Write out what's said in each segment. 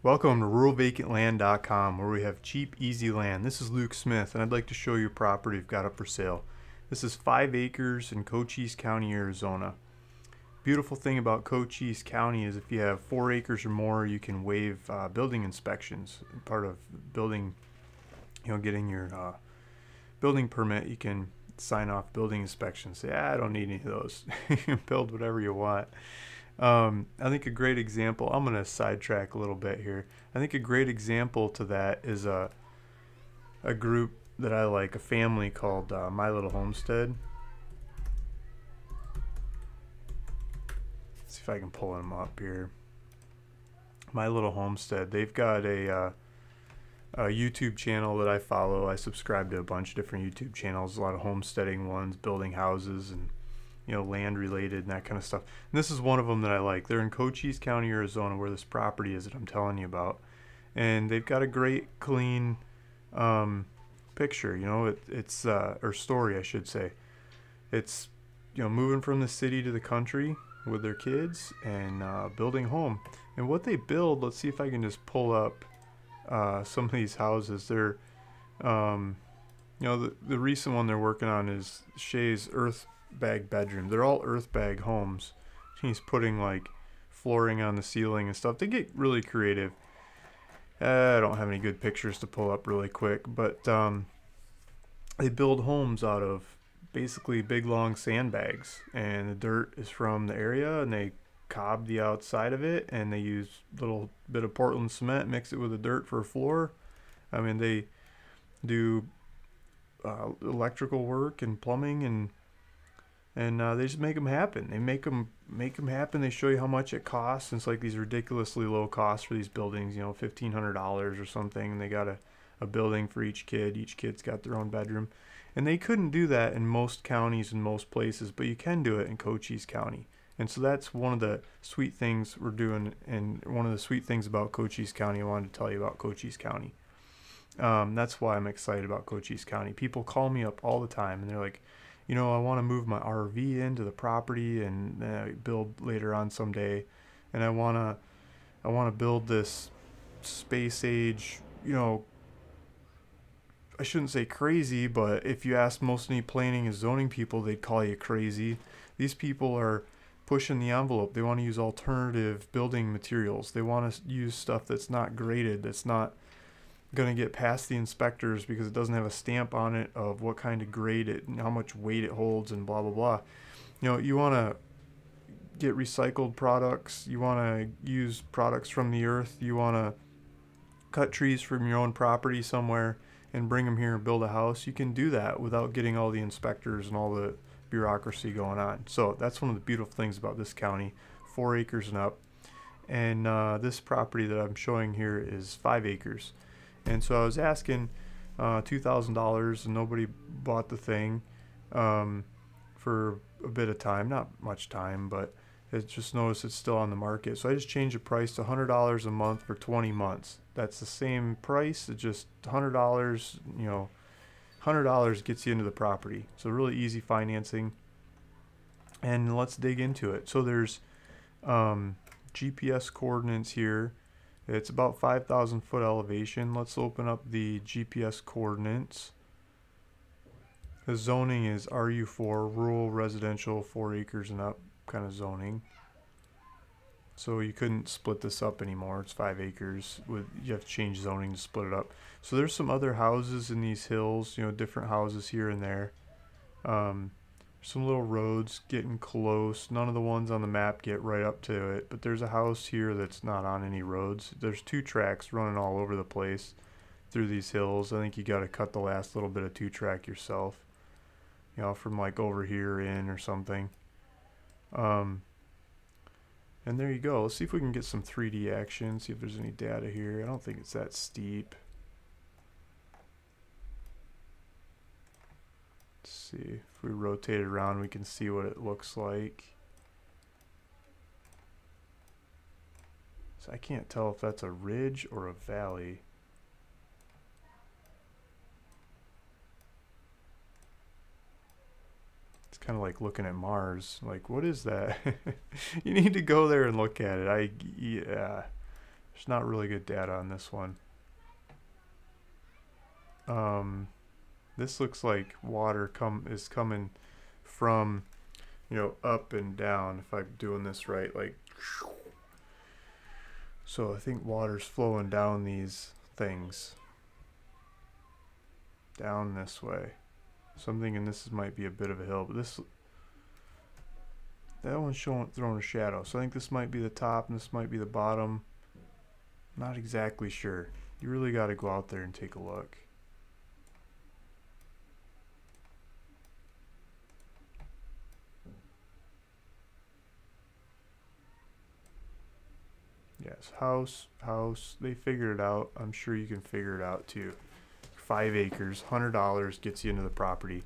Welcome to ruralvacantland.com, where we have cheap, easy land. This is Luke Smith, and I'd like to show you a property we've got up for sale. This is 5 acres in Cochise County, Arizona. Beautiful thing about Cochise County is if you have 4 acres or more, you can waive building inspections. Part of building, getting your building permit, you can sign off building inspections. Say, I don't need any of those. You can build whatever you want. I think a great example, I'm going to sidetrack a little bit here. I think a great example to that is a group that I like, a family called My Little Homestead. Let's see if I can pull them up here. My Little Homestead, they've got a YouTube channel that I follow. I subscribe to a bunch of different YouTube channels, a lot of homesteading ones, building houses and land related and that kind of stuff. And this is one of them that I like. They're in Cochise County, Arizona, where this property is that I'm telling you about. And they've got a great, clean picture, it's or story, I should say. It's, moving from the city to the country with their kids and building a home. And what they build, let's see if I can just pull up some of these houses. They're, the recent one they're working on is Shay's Earth Bag bedroom. They're all earth bag homes. He's putting like flooring on the ceiling and stuff. They get really creative. I don't have any good pictures to pull up really quick, but they build homes out of basically big long sandbags, and the dirt is from the area, and they cob the outside of it, and they use a little bit of Portland cement, mix it with the dirt for a floor. I mean, they do electrical work and plumbing and they just make them happen. They make them happen. They show you how much it costs. And it's like these ridiculously low costs for these buildings, $1,500 or something. And they got a building for each kid. Each kid's got their own bedroom. And they couldn't do that in most counties and most places, but you can do it in Cochise County. And so that's one of the sweet things we're doing, and one of the sweet things about Cochise County I wanted to tell you about Cochise County. That's why I'm excited about Cochise County. People call me up all the time, and they're like, I want to move my RV into the property and build later on someday, and I want to build this space age. I shouldn't say crazy, but if you ask most any planning and zoning people, they'd call you crazy. These people are pushing the envelope. They want to use alternative building materials. They want to use stuff that's not graded, that's not going to get past the inspectors because it doesn't have a stamp on it of what kind of grade it and how much weight it holds and blah blah blah. You want to get recycled products. You want to use products from the earth. You want to cut trees from your own property somewhere and bring them here and build a house. You can do that without getting all the inspectors and all the bureaucracy going on. So that's one of the beautiful things about this county. 4 acres and up. And this property that I'm showing here is 5 acres. And so I was asking $2,000, and nobody bought the thing for a bit of time. Not much time, but I just noticed it's still on the market. So I just changed the price to $100 a month for 20 months. That's the same price. It's just $100, $100 gets you into the property. So really easy financing. And let's dig into it. So there's GPS coordinates here. It's about 5,000 foot elevation. Let's open up the GPS coordinates. The zoning is RU4, rural residential, 4 acres and up kind of zoning. So you couldn't split this up anymore. It's 5 acres. You have to change zoning to split it up. So there's some other houses in these hills, different houses here and there. Some little roads getting close. None of the ones on the map get right up to it, but there's a house here that's not on any roads. There's 2 tracks running all over the place through these hills. I think you got to cut the last little bit of 2-track yourself, from like over here in or something. And there you go. Let's see if we can get some 3D action, see if there's any data here. I don't think it's that steep. See if we rotate it around, we can see what it looks like. So I can't tell if that's a ridge or a valley. It's kind of like looking at Mars. Like, what is that? You need to go there and look at it. Yeah, There's not really good data on this one. This looks like water is coming from, up and down, if I'm doing this right, like, so I think water's flowing down these things, down this way. So I'm thinking this might be a bit of a hill, but that one's throwing a shadow, so I think this might be the top and this might be the bottom. Not exactly sure. You really got to go out there and take a look. Yes, house. They figured it out. I'm sure you can figure it out too. 5 acres, $100 gets you into the property.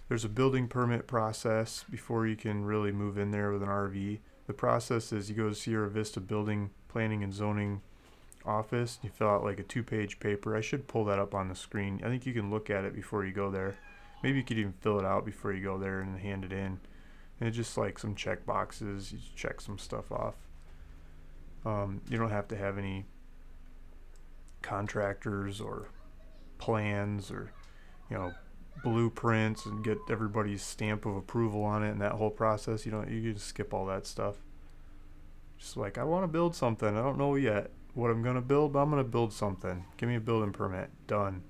There's a building permit process before you can really move in there with an RV. The process is you go to Sierra Vista Building, Planning and Zoning office. You fill out like a 2-page paper. I should pull that up on the screen. I think you can look at it before you go there. Maybe you could even fill it out before you go there and hand it in. And it's just like some check boxes. You check some stuff off. You don't have to have any contractors or plans or blueprints and get everybody's stamp of approval on it and that whole process. You can just skip all that stuff. Just like, I want to build something. I don't know yet what I'm going to build, but I'm going to build something. Give me a building permit. Done.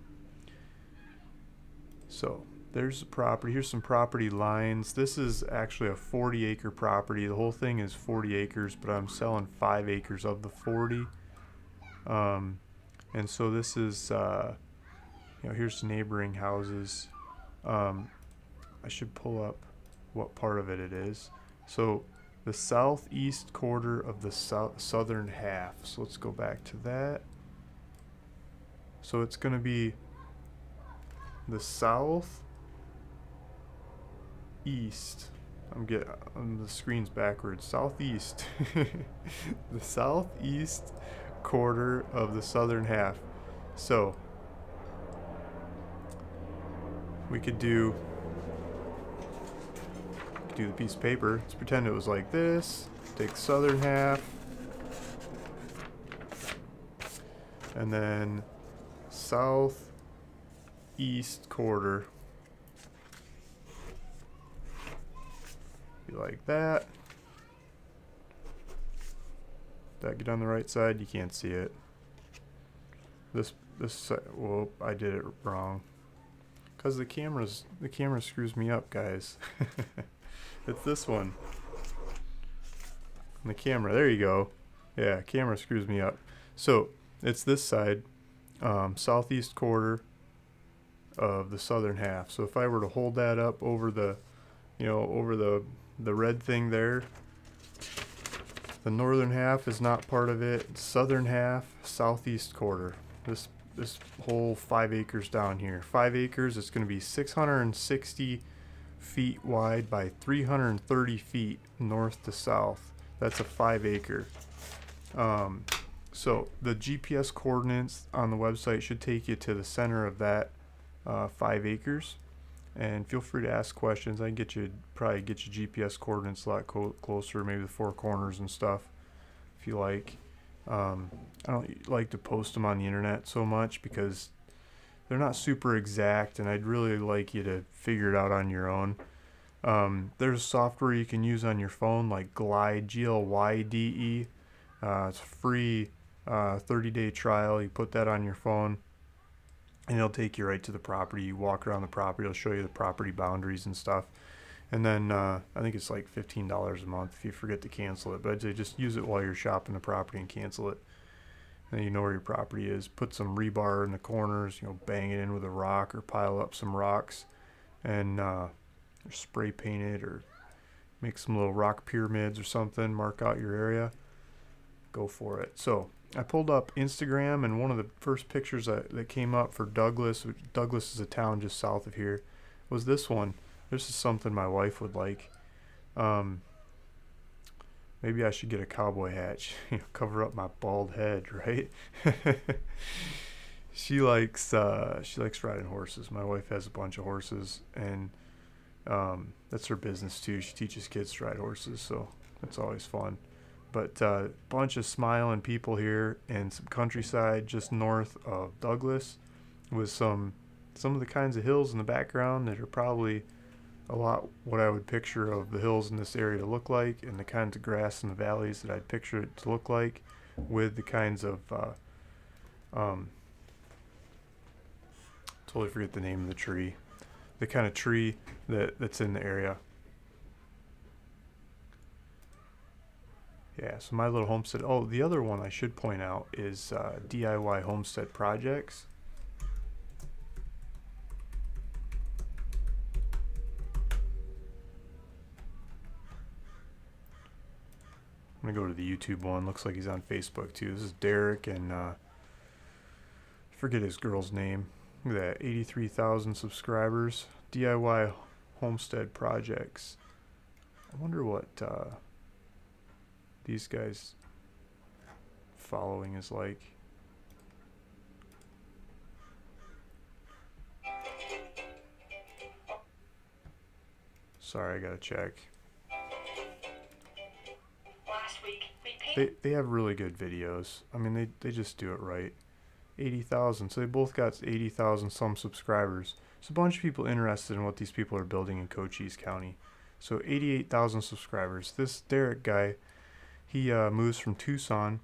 So there's the property. Here's some property lines. This is actually a 40-acre property. The whole thing is 40 acres, but I'm selling 5 acres of the 40. And so this is, here's neighboring houses. I should pull up what part of it is. So the southeast quarter of the southern half. So let's go back to that. So it's going to be the south east. The screen's backwards. Southeast. The southeast quarter of the southern half. So we could do the piece of paper. Let's pretend it was like this. Take the southern half, and then southeast quarter. Be like that. Did that get on the right side? You can't see it. This side, whoa, I did it wrong. Cause the camera screws me up, guys. It's this one. And the camera, there you go. Yeah, camera screws me up. So it's this side, southeast quarter of the southern half. So if I were to hold that up over the, over the red thing there, the northern half is not part of it. Southern half, southeast quarter. This whole 5 acres down here. 5 acres, it's going to be 660 feet wide by 330 feet north to south. That's a 5 acre. So the GPS coordinates on the website should take you to the center of that 5 acres. And feel free to ask questions. I can probably get you GPS coordinates a lot closer, maybe the 4 corners and stuff, if you like. I don't like to post them on the internet so much because they're not super exact, and I'd really like you to figure it out on your own. There's software you can use on your phone like Glide, Glyde. It's a free 30-day trial. You put that on your phone, and it'll take you right to the property. You walk around the property. It'll show you the property boundaries and stuff. And then I think it's like $15 a month if you forget to cancel it. But I'd say just use it while you're shopping the property and cancel it. And then you know where your property is. Put some rebar in the corners, bang it in with a rock or pile up some rocks and spray paint it or make some little rock pyramids or something. Mark out your area. Go for it. So I pulled up Instagram, and one of the first pictures that came up for Douglas is a town just south of here, was this one. This is something my wife would like. Maybe I should get a cowboy hat, cover up my bald head, right? She likes riding horses. My wife has a bunch of horses, and that's her business too. She teaches kids to ride horses, so that's always fun. But bunch of smiling people here, and some countryside just north of Douglas, with some of the kinds of hills in the background that are probably a lot what I would picture of the hills in this area to look like, and the kinds of grass in the valleys that I'd picture it to look like, with the kinds of totally forget the name of the tree, the kind of tree that's in the area. Yeah, so my little homestead. Oh, the other one I should point out is DIY homestead projects. I'm gonna go to the YouTube one. Looks like he's on Facebook too. This is Derek, and I forget his girl's name. Look at that, 83,000 subscribers. DIY homestead projects. I wonder what these guys' following is like. Sorry, I gotta check. They have really good videos. I mean, they just do it right. 80,000. So they both got 80,000 some subscribers. There's a bunch of people interested in what these people are building in Cochise County. So 88,000 subscribers. This Derek guy, he moves from Tucson,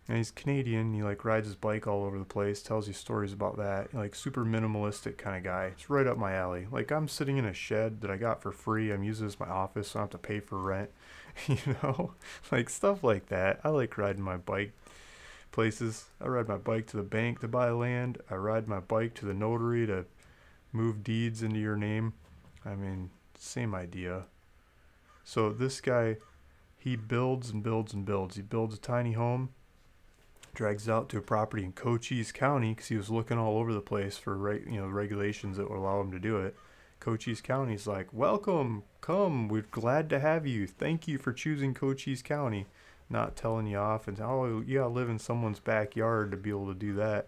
and he's Canadian. He like rides his bike all over the place, tells you stories about that. Like super minimalistic kind of guy. It's right up my alley. Like I'm sitting in a shed that I got for free. I'm using it as my office, so I don't have to pay for rent. You know, like stuff like that. I like riding my bike places. I ride my bike to the bank to buy land. I ride my bike to the notary to move deeds into your name. I mean, same idea. So this guy, he builds and builds and builds. He builds a tiny home, drags it out to a property in Cochise County because he was looking all over the place for regulations that would allow him to do it. Cochise County's like, welcome, come, we're glad to have you. Thank you for choosing Cochise County. Not telling you off and oh, you gotta live in someone's backyard to be able to do that.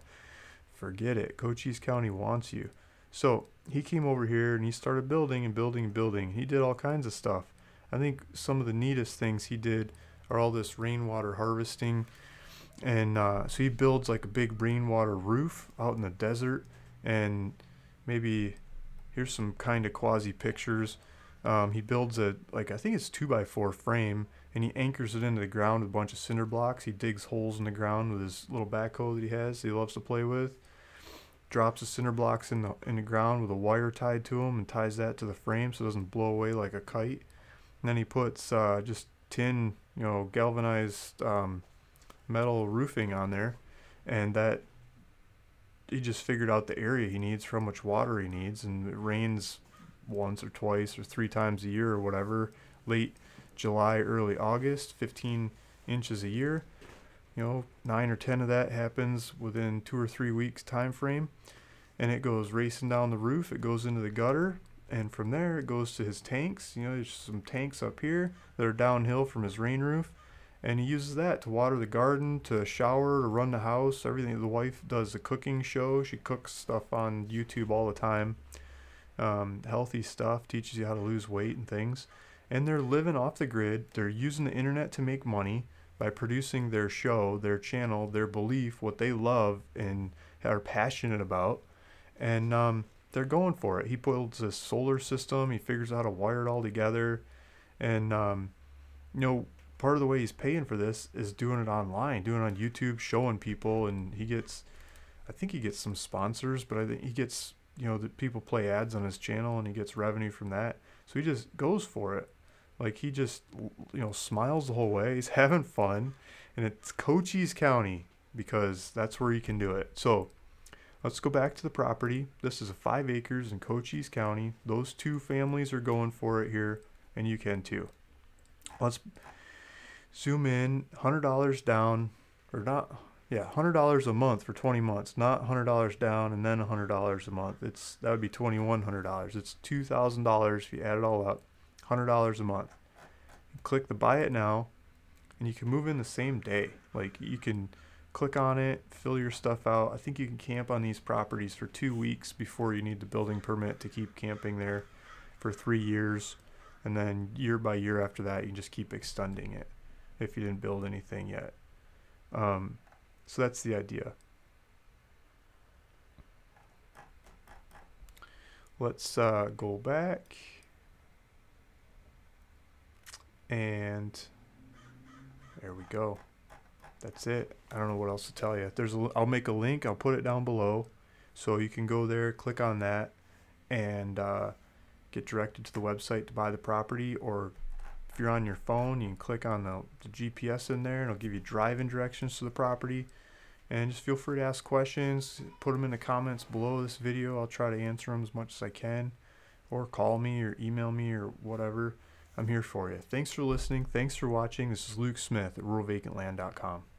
Forget it. Cochise County wants you. So he came over here and he started building and building and building. He did all kinds of stuff. I think some of the neatest things he did are all this rainwater harvesting. And so he builds like a big rainwater roof out in the desert. And maybe here's some kind of quasi pictures. He builds I think it's 2x4 frame, and he anchors it into the ground with a bunch of cinder blocks. He digs holes in the ground with his little backhoe that he has that he loves to play with. Drops the cinder blocks in the ground with a wire tied to them and ties that to the frame so it doesn't blow away like a kite. And then he puts just tin, galvanized metal roofing on there, and that he just figured out the area he needs for how much water he needs, and it rains once or twice or 3 times a year or whatever. Late July, early August, 15 inches a year. 9 or 10 of that happens within 2 or 3 weeks time frame, and it goes racing down the roof. It goes into the gutter, and from there it goes to his tanks. There's some tanks up here that are downhill from his rain roof, and he uses that to water the garden, to shower, to run the house, everything. The wife does a cooking show. She cooks stuff on YouTube all the time, healthy stuff, teaches you how to lose weight and things. And they're living off the grid. They're using the internet to make money by producing their show, their channel, their belief, what they love and are passionate about. And they're going for it. He builds a solar system. He figures out how to wire it all together. And, part of the way he's paying for this is doing it online, doing it on YouTube, showing people. And I think he gets some sponsors, but I think he gets, the people play ads on his channel and he gets revenue from that. So he just goes for it. Like he just, smiles the whole way. He's having fun. And it's Cochise County because that's where you can do it. So let's go back to the property. This is 5 acres in Cochise County. Those 2 families are going for it here, and you can too. Let's zoom in. $100 down, or not, yeah, $100 a month for 20 months. Not $100 down and then $100 a month. That would be $2,100. It's $2,000 if you add it all up. $100 a month. Click the buy it now, and you can move in the same day. Like you can click on it, fill your stuff out. I think you can camp on these properties for 2 weeks before you need the building permit to keep camping there for 3 years, and then year by year after that you just keep extending it. if you didn't build anything yet. So that's the idea. Let's go back, and there we go. That's it. I don't know what else to tell you. I'll make a link. I'll put it down below, so you can go there, click on that, and get directed to the website to buy the property. Or if you're on your phone, you can click on the GPS in there, and it'll give you driving directions to the property. And just feel free to ask questions. Put them in the comments below this video. I'll try to answer them as much as I can. Or call me or email me or whatever. I'm here for you. Thanks for listening. Thanks for watching. This is Luke Smith at ruralvacantland.com.